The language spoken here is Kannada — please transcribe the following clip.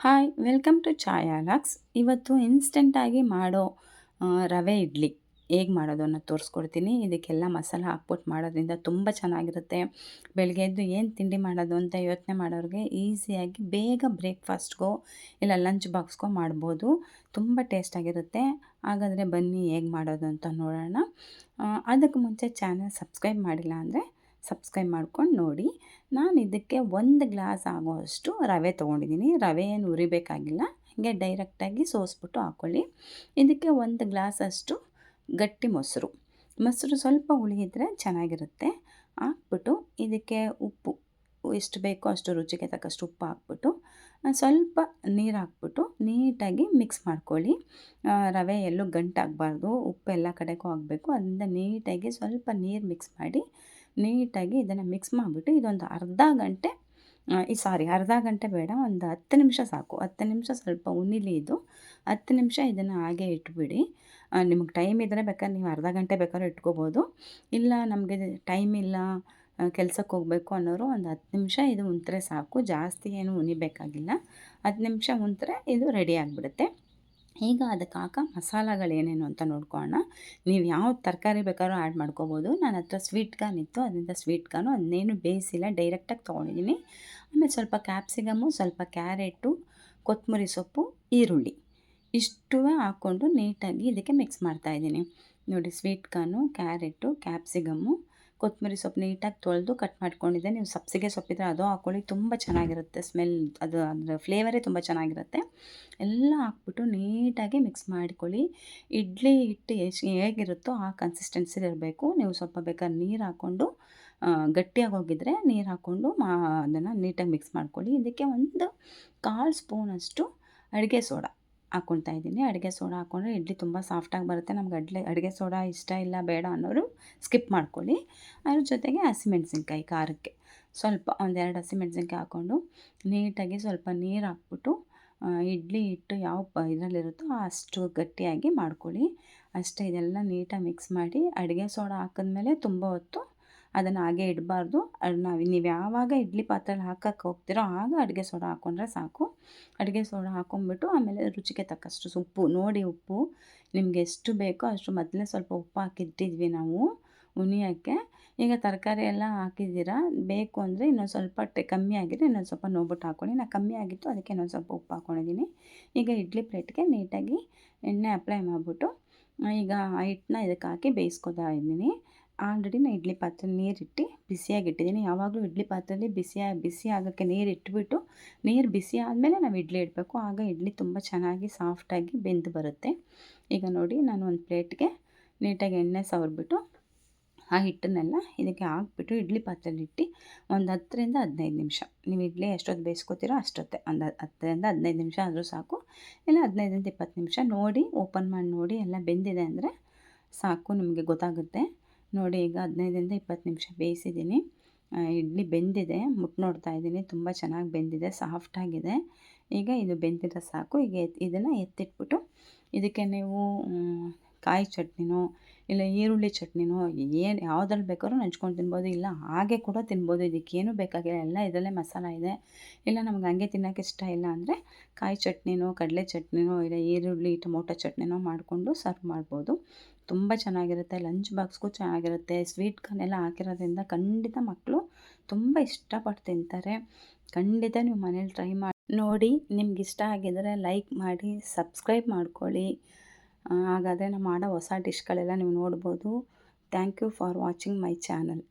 Hi welcome to Chhaya Lux. ಇವತ್ತು ಇನ್ಸ್ಟೆಂಟಾಗಿ ಮಾಡೋ ರವೆ ಇಡ್ಲಿ ಹೇಗೆ ಮಾಡೋದು ಅನ್ನೋದು ತೋರಿಸ್ಕೊಡ್ತೀನಿ. ಇದಕ್ಕೆಲ್ಲ ಮಸಾಲ ಹಾಕ್ಬಿಟ್ಟು ಮಾಡೋದ್ರಿಂದ ತುಂಬ ಚೆನ್ನಾಗಿರುತ್ತೆ. ಬೆಳಗ್ಗೆ ಎದ್ದು ಏನು ತಿಂಡಿ ಮಾಡೋದು ಅಂತ ಯೋಚನೆ ಮಾಡೋರಿಗೆ ಈಸಿಯಾಗಿ ಬೇಗ ಬ್ರೇಕ್ಫಾಸ್ಟ್ಗೋ ಇಲ್ಲ ಲಂಚ್ ಬಾಕ್ಸ್ಗೋ ಮಾಡ್ಬೋದು. ತುಂಬ ಟೇಸ್ಟಾಗಿರುತ್ತೆ. ಹಾಗಾದರೆ ಬನ್ನಿ ಹೇಗೆ ಮಾಡೋದು ಅಂತ ನೋಡೋಣ. ಅದಕ್ಕೆ ಮುಂಚೆ ಚಾನಲ್ ಸಬ್ಸ್ಕ್ರೈಬ್ ಮಾಡಿಲ್ಲ ಅಂದರೆ ಸಬ್ಸ್ಕ್ರೈಬ್ ಮಾಡ್ಕೊಂಡು ನೋಡಿ. ನಾನು ಇದಕ್ಕೆ 1 ಗ್ಲಾಸ್ ಆಗೋವಷ್ಟು ರವೆ ತೊಗೊಂಡಿದ್ದೀನಿ. ರವೆ ಏನು ಹುರಿಬೇಕಾಗಿಲ್ಲ, ಹಾಗೆ ಡೈರೆಕ್ಟಾಗಿ ಸೋಸ್ಬಿಟ್ಟು ಹಾಕ್ಕೊಳ್ಳಿ. ಇದಕ್ಕೆ 1 ಗ್ಲಾಸಷ್ಟು ಗಟ್ಟಿ ಮೊಸರು ಸ್ವಲ್ಪ ಹುಳಿ ಇದ್ದರೆ ಚೆನ್ನಾಗಿರುತ್ತೆ. ಹಾಕ್ಬಿಟ್ಟು ಇದಕ್ಕೆ ಉಪ್ಪು ಎಷ್ಟು ಬೇಕೋ ಅಷ್ಟು ರುಚಿಗೆ ತಕ್ಕಷ್ಟು ಉಪ್ಪು ಹಾಕ್ಬಿಟ್ಟು ಸ್ವಲ್ಪ ನೀರು ಹಾಕ್ಬಿಟ್ಟು ನೀಟಾಗಿ ಮಿಕ್ಸ್ ಮಾಡ್ಕೊಳ್ಳಿ. ರವೆ ಎಲ್ಲೂ ಗಂಟಾಗಬಾರ್ದು, ಉಪ್ಪು ಎಲ್ಲ ಕಡೆಗೂ ಆಗಬೇಕು. ಅದರಿಂದ ನೀಟಾಗಿ ಸ್ವಲ್ಪ ನೀರು ಮಿಕ್ಸ್ ಮಾಡಿ ನೀಟಾಗಿ ಇದನ್ನು ಮಿಕ್ಸ್ ಮಾಡಿಬಿಟ್ಟು ಇದೊಂದು ಅರ್ಧ ಗಂಟೆ ಬೇಡ, ಒಂದು 10 ನಿಮಿಷ ಸಾಕು. 10 ನಿಮಿಷ ಸ್ವಲ್ಪ ಉನಿಲಿ ಇದು. 10 ನಿಮಿಷ ಇದನ್ನು ಹಾಗೆ ಇಟ್ಬಿಡಿ. ನಿಮಗೆ ಟೈಮ್ ಇದ್ದರೆ ಬೇಕಾದ್ರೆ ನೀವು ಅರ್ಧ ಗಂಟೆ ಬೇಕಾದ್ರೂ ಇಟ್ಕೋಬೋದು. ಇಲ್ಲ ನಮಗೆ ಟೈಮ್ ಇಲ್ಲ, ಕೆಲ್ಸಕ್ಕೆ ಹೋಗಬೇಕು ಅನ್ನೋರು ಒಂದು 10 ನಿಮಿಷ ಇದು ಉಂತ್ರೆ ಸಾಕು. ಜಾಸ್ತಿ ಏನು ಉನಿಬೇಕಾಗಿಲ್ಲ. 10 ನಿಮಿಷ ಉಂತ್ರೆ ಇದು ರೆಡಿ ಆಗಿಬಿಡುತ್ತೆ. ಈಗ ಅದಕ್ಕೆ ಹಾಕೋ ಮಸಾಲಗಳೇನೇನು ಅಂತ ನೋಡ್ಕೊಳ್ಳೋಣ. ನೀವು ಯಾವ ತರಕಾರಿ ಬೇಕಾದ್ರೂ ಆ್ಯಡ್ ಮಾಡ್ಕೋಬೋದು. ನನ್ನ ಹತ್ರ ಸ್ವೀಟ್ ಕಾರ್ನ್ ಇತ್ತು, ಅದರಿಂದ ಸ್ವೀಟ್ ಕಾರ್ನು ಅದನ್ನೇನು ಬೇಯಿಸಿಲ್ಲ, ಡೈರೆಕ್ಟಾಗಿ ತೊಗೊಂಡಿದ್ದೀನಿ. ಆಮೇಲೆ ಸ್ವಲ್ಪ ಕ್ಯಾಪ್ಸಿಕಮ್ಮು, ಸ್ವಲ್ಪ ಕ್ಯಾರೆಟು, ಕೊತ್ತಂಬರಿ ಸೊಪ್ಪು, ಈರುಳ್ಳಿ ಇಷ್ಟೂ ಹಾಕ್ಕೊಂಡು ನೀಟಾಗಿ ಇದಕ್ಕೆ ಮಿಕ್ಸ್ ಮಾಡ್ತಾಯಿದ್ದೀನಿ. ನೋಡಿ, ಸ್ವೀಟ್ ಕಾರ್ನು, ಕ್ಯಾರೆಟು, ಕ್ಯಾಪ್ಸಿಕಮ್ಮು, ಕೊತ್ತಂಬರಿ ಸೊಪ್ಪು ನೀಟಾಗಿ ತೊಳೆದು ಕಟ್ ಮಾಡ್ಕೊಂಡಿದ್ದೆ. ನೀವು ಸಬ್ಬಸಿಗೆ ಸೊಪ್ಪಿದ್ರೆ ಅದು ಹಾಕ್ಕೊಳ್ಳಿ, ತುಂಬ ಚೆನ್ನಾಗಿರುತ್ತೆ. ಸ್ಮೆಲ್ ಅದು ಅದರ ಫ್ಲೇವರೇ ತುಂಬ ಚೆನ್ನಾಗಿರುತ್ತೆ. ಎಲ್ಲ ಹಾಕ್ಬಿಟ್ಟು ನೀಟಾಗಿ ಮಿಕ್ಸ್ ಮಾಡಿಕೊಳ್ಳಿ. ಇಡ್ಲಿ ಹಿಟ್ಟು ಹೇಗಿರುತ್ತೋ ಆ ಕನ್ಸಿಸ್ಟೆನ್ಸಿಲಿ ಇರಬೇಕು. ನೀವು ಸ್ವಲ್ಪ ಬೇಕಾದ್ರೆ ನೀರು ಹಾಕ್ಕೊಂಡು ಗಟ್ಟಿಯಾಗಿ ಹೋಗಿದ್ರೆ ನೀರು ಹಾಕ್ಕೊಂಡು ಅದನ್ನು ನೀಟಾಗಿ ಮಿಕ್ಸ್ ಮಾಡ್ಕೊಳ್ಳಿ. ಇದಕ್ಕೆ ಒಂದು 1/4 ಸ್ಪೂನಷ್ಟು ಅಡುಗೆ ಸೋಡಾ ಹಾಕ್ಕೊಳ್ತಾ ಇದ್ದೀನಿ. ಅಡುಗೆ ಸೋಡಾ ಹಾಕ್ಕೊಂಡ್ರೆ ಇಡ್ಲಿ ತುಂಬ ಸಾಫ್ಟಾಗಿ ಬರುತ್ತೆ. ನಮ್ಗೆ ಅಡುಗೆ ಸೋಡಾ ಇಷ್ಟ ಇಲ್ಲ, ಬೇಡ ಅನ್ನೋರು ಸ್ಕಿಪ್ ಮಾಡ್ಕೊಳ್ಳಿ. ಅದ್ರ ಜೊತೆಗೆ ಹಸಿಮೆಣ್ಸಿನ್ಕಾಯಿ ಖಾರಕ್ಕೆ ಸ್ವಲ್ಪ 1-2 ಹಸಿಮೆಣ್ಸಿನ್ಕಾಯಿ ಹಾಕ್ಕೊಂಡು ನೀಟಾಗಿ ಸ್ವಲ್ಪ ನೀರು ಹಾಕ್ಬಿಟ್ಟು ಇಡ್ಲಿ ಹಿಟ್ಟು ಯಾವ ಇದರಲ್ಲಿರುತ್ತೋ ಅಷ್ಟು ಗಟ್ಟಿಯಾಗಿ ಮಾಡ್ಕೊಳ್ಳಿ. ಅಷ್ಟೇ, ಇದೆಲ್ಲ ನೀಟಾಗಿ ಮಿಕ್ಸ್ ಮಾಡಿ ಅಡುಗೆ ಸೋಡಾ ಹಾಕಿದ್ಮೇಲೆ ತುಂಬ ಹೊತ್ತು ಅದನ್ನು ಹಾಗೆ ಇಡಬಾರ್ದು. ನೀವು ಯಾವಾಗ ಇಡ್ಲಿ ಪಾತ್ರೆಯಲ್ಲಿ ಹಾಕಕ್ಕೆ ಹೋಗ್ತೀರೋ ಆಗ ಅಡುಗೆ ಸೋಡಾ ಹಾಕ್ಕೊಂಡ್ರೆ ಸಾಕು. ಅಡುಗೆ ಸೋಡಾ ಹಾಕ್ಕೊಂಬಿಟ್ಟು ಆಮೇಲೆ ರುಚಿಗೆ ತಕ್ಕಷ್ಟು ಉಪ್ಪು ನೋಡಿ, ಉಪ್ಪು ನಿಮ್ಗೆ ಎಷ್ಟು ಬೇಕೋ ಅಷ್ಟು ಮೊದಲೇ ಸ್ವಲ್ಪ ಉಪ್ಪು ಹಾಕಿಟ್ಟಿದ್ವಿ ನಾವು ಉಣಿಯೋಕ್ಕೆ. ಈಗ ತರಕಾರಿ ಎಲ್ಲ ಹಾಕಿದ್ದೀರಾ, ಬೇಕು ಅಂದರೆ ಇನ್ನೊಂದು ಸ್ವಲ್ಪ ಕಮ್ಮಿ ಆಗಿದ್ರೆ ಇನ್ನೊಂದು ಸ್ವಲ್ಪ ನೋಡ್ಬಿಟ್ಟು ಹಾಕ್ಕೊಳ್ಳಿ. ನಾನು ಕಮ್ಮಿ ಆಗಿತ್ತು, ಅದಕ್ಕೆ ಇನ್ನೊಂದು ಸ್ವಲ್ಪ ಉಪ್ಪು ಹಾಕ್ಕೊಂಡಿದ್ದೀನಿ. ಈಗ ಇಡ್ಲಿ ಪ್ಲೇಟ್ಗೆ ನೀಟಾಗಿ ಎಣ್ಣೆ ಅಪ್ಲೈ ಮಾಡಿಬಿಟ್ಟು ಈಗ ಆ ಹಿಟ್ಟನ್ನ ಇದಕ್ಕೆ ಹಾಕಿ ಬೇಯಿಸ್ಕೊತಾ ಇದ್ದೀನಿ. ಆಲ್ರೆಡಿ ನಾನು ಇಡ್ಲಿ ಪಾತ್ರೆಲಿ ನೀರಿಟ್ಟು ಬಿಸಿಯಾಗಿಟ್ಟಿದ್ದೀನಿ. ಯಾವಾಗಲೂ ಇಡ್ಲಿ ಪಾತ್ರೆಯಲ್ಲಿ ಬಿಸಿ ಆಗೋಕ್ಕೆ ನೀರು ಇಟ್ಬಿಟ್ಟು ನೀರು ಬಿಸಿ ಆದಮೇಲೆ ನಾವು ಇಡ್ಲಿ ಇಡಬೇಕು. ಆಗ ಇಡ್ಲಿ ತುಂಬ ಚೆನ್ನಾಗಿ ಸಾಫ್ಟಾಗಿ ಬೆಂದು ಬರುತ್ತೆ. ಈಗ ನೋಡಿ, ನಾನು ಒಂದು ಪ್ಲೇಟ್ಗೆ ನೀಟಾಗಿ ಎಣ್ಣೆ ಸವರ್ಬಿಟ್ಟು ಆ ಹಿಟ್ಟನ್ನೆಲ್ಲ ಇದಕ್ಕೆ ಹಾಕ್ಬಿಟ್ಟು ಇಡ್ಲಿ ಪಾತ್ರೆಯಲ್ಲಿ ಇಟ್ಟು ಒಂದು 10ರಿಂದ 15 ನಿಮಿಷ, ನೀವು ಇಡ್ಲಿ ಎಷ್ಟೊತ್ತು ಬೇಯಿಸ್ಕೊತೀರೋ ಅಷ್ಟೊತ್ತೆ, ಒಂದು 10ರಿಂದ 15 ನಿಮಿಷ ಆದರೂ ಸಾಕು. ಇಲ್ಲ 15ರಿಂದ 20 ನಿಮಿಷ ನೋಡಿ, ಓಪನ್ ಮಾಡಿ ನೋಡಿ ಎಲ್ಲ ಬೆಂದಿದೆ ಅಂದರೆ ಸಾಕು, ನಿಮಗೆ ಗೊತ್ತಾಗುತ್ತೆ. ನೋಡಿ, ಈಗ 15ರಿಂದ 20 ನಿಮಿಷ ಬೇಯಿಸಿದ್ದೀನಿ. ಇಡ್ಲಿ ಬೆಂದಿದೆ, ಮುಟ್ಟು ನೋಡ್ತಾ ಇದ್ದೀನಿ, ತುಂಬ ಚೆನ್ನಾಗಿ ಬೆಂದಿದೆ, ಸಾಫ್ಟಾಗಿದೆ. ಈಗ ಇದು ಬೆಂದಿದ್ರೆ ಸಾಕು. ಈಗ ಇದನ್ನು ಎತ್ತಿಟ್ಬಿಟ್ಟು ಇದಕ್ಕೆ ನೀವು ಕಾಯಿ ಚಟ್ನಿನೋ ಇಲ್ಲ ಈರುಳ್ಳಿ ಚಟ್ನಿನೋ ಯಾವುದ್ರಲ್ಲಿ ಬೇಕಾದ್ರೂ ನಂಚ್ಕೊಂಡು ತಿನ್ಬೋದು, ಇಲ್ಲ ಹಾಗೆ ಕೂಡ ತಿನ್ಬೋದು. ಇದಕ್ಕೇನು ಬೇಕಾಗಿಲ್ಲ, ಎಲ್ಲ ಇದರಲ್ಲೇ ಮಸಾಲ ಇದೆ. ಇಲ್ಲ ನಮ್ಗೆ ಹಂಗೆ ತಿನ್ನೋಕೆ ಇಷ್ಟ ಇಲ್ಲ ಅಂದರೆ ಕಾಯಿ ಚಟ್ನಿನೋ, ಕಡಲೆ ಚಟ್ನಿನೋ, ಇಲ್ಲ ಈರುಳ್ಳಿ ಟೊಮೊಟೊ ಚಟ್ನಿನೋ ಮಾಡಿಕೊಂಡು ಸರ್ವ್ ಮಾಡ್ಬೋದು. ತುಂಬ ಚೆನ್ನಾಗಿರುತ್ತೆ, ಲಂಚ್ ಬಾಕ್ಸ್ಗೂ ಚೆನ್ನಾಗಿರುತ್ತೆ. ಸ್ವೀಟ್ ಕಾರ್ನ್ ಎಲ್ಲ ಹಾಕಿರೋದ್ರಿಂದ ಖಂಡಿತ ಮಕ್ಕಳು ತುಂಬ ಇಷ್ಟಪಟ್ಟು ತಿಂತಾರೆ. ಖಂಡಿತ ನೀವು ಮನೇಲಿ ಟ್ರೈ ಮಾಡಿ ನೋಡಿ. ನಿಮ್ಗೆ ಇಷ್ಟ ಆಗಿದ್ದರೆ ಲೈಕ್ ಮಾಡಿ, ಸಬ್ಸ್ಕ್ರೈಬ್ ಮಾಡ್ಕೊಳ್ಳಿ. ಹಾಗಾದರೆ ನಾನು ಮಾಡೋ ಹೊಸ ಡಿಶ್ಗಳೆಲ್ಲ ನೀವು ನೋಡ್ಬೋದು. Thank you for watching my channel.